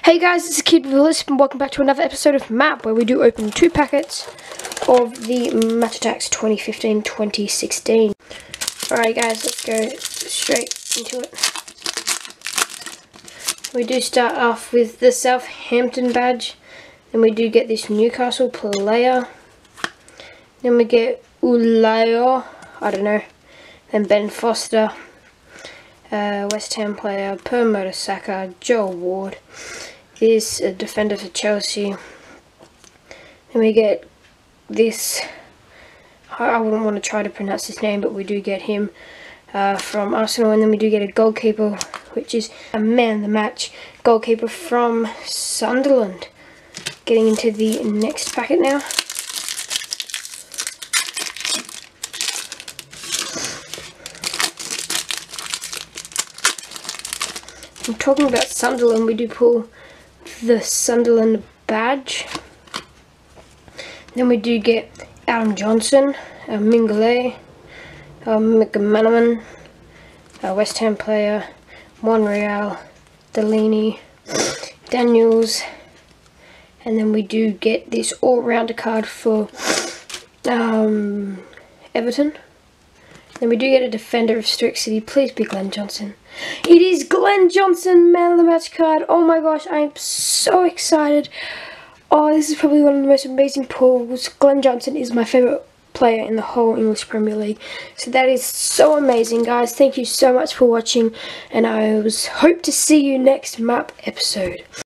Hey guys, it's Kid with a Lisp and welcome back to another episode of Map, where we do open 2 packets of the Match Attax 2015-2016. Alright guys, let's go straight into it. We do start off with the Southampton badge, then we do get this Newcastle player, then we get Ulayo, I don't know, then Ben Foster, West Ham player, Per Mertesacker, Joel Ward is a defender for Chelsea. Then we get this, I wouldn't want to try to pronounce his name, but we do get him from Arsenal. And then we do get a goalkeeper, which is a man of the match goalkeeper from Sunderland. Getting into the next packet now. I'm talking about Sunderland, we do pull the Sunderland badge. Then we do get Adam Johnson, Mingale, McManaman, West Ham player, Monreal, Delaney, Daniels, and then we do get this all-rounder card for Everton. Then we do get a defender of Stoke City. Please be Glenn Johnson. It is Glenn Johnson, man of the match card. Oh my gosh, I am so excited. Oh, this is probably one of the most amazing pulls. Glenn Johnson is my favourite player in the whole English Premier League. So that is so amazing, guys. Thank you so much for watching, and I hope to see you next map episode.